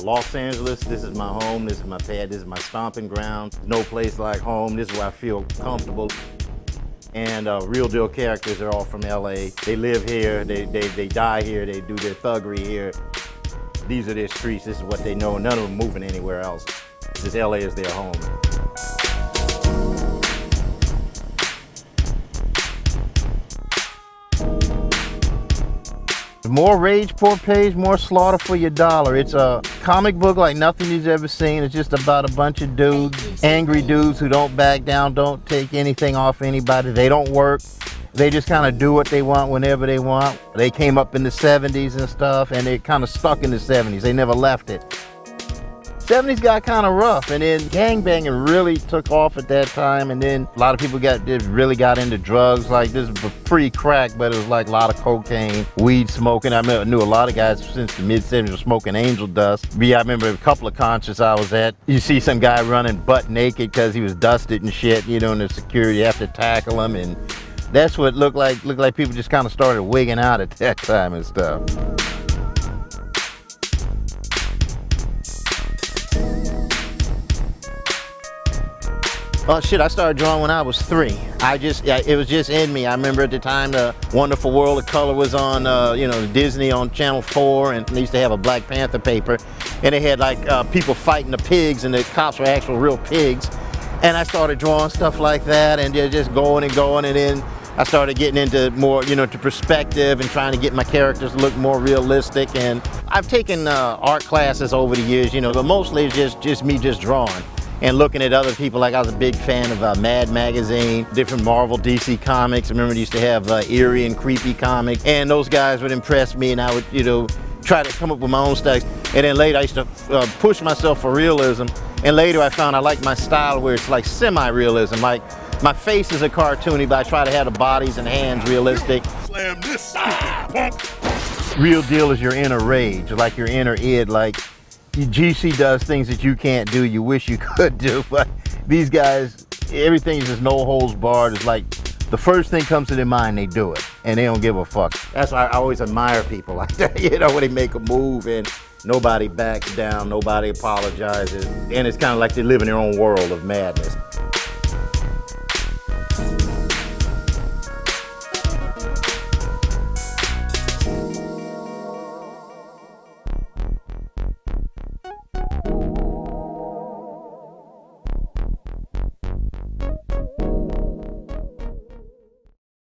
Los Angeles, this is my home, this is my pad, this is my stomping ground. No place like home, this is where I feel comfortable. And real deal characters are all from LA. They live here, they die here, they do their thuggery here. These are their streets, this is what they know. None of them moving anywhere else. This LA is their home. More rage for page, more slaughter for your dollar. It's a comic book like nothing you've ever seen. It's just about a bunch of dudes, angry dudes who don't back down, don't take anything off anybody. They don't work. They just kind of do what they want whenever they want. They came up in the 70s and stuff, and they kind of stuck in the 70s. They never left it. 70s got kind of rough, and then gangbanging really took off at that time, and then a lot of people really got into drugs. Like, this was pre-crack, but it was like a lot of cocaine, weed smoking. I knew a lot of guys since the mid-70s were smoking angel dust. I remember a couple of concerts I was at, you see some guy running butt naked because he was dusted and shit, you know, and the security, you have to tackle him, and that's what looked like people just kind of started wigging out at that time and stuff. Oh shit, I started drawing when I was 3. It was just in me. I remember at the time the Wonderful World of Color was on, Disney on Channel 4, and they used to have a Black Panther paper, and they had like people fighting the pigs, and the cops were actual real pigs. And I started drawing stuff like that, and just going, and then I started getting into more, to perspective and trying to get my characters to look more realistic. And I've taken art classes over the years, but mostly it's just me just drawing and looking at other people. Like, I was a big fan of Mad Magazine, different Marvel, DC comics. I remember they used to have eerie and creepy comics, and those guys would impress me, and I would, try to come up with my own stuff. And then later I used to push myself for realism, and later I found I like my style where it's like semi-realism. Like, my face is a cartoony, but I try to have the bodies and hands realistic. Slam this, punk. Real deal is your inner rage, like your inner id. Like, GC does things that you can't do, you wish you could do, but these guys, everything is just no holds barred. It's like the first thing comes to their mind, they do it, and they don't give a fuck. That's why I always admire people like that, when they make a move and nobody backs down, nobody apologizes, and it's kind of like they live in their own world of madness.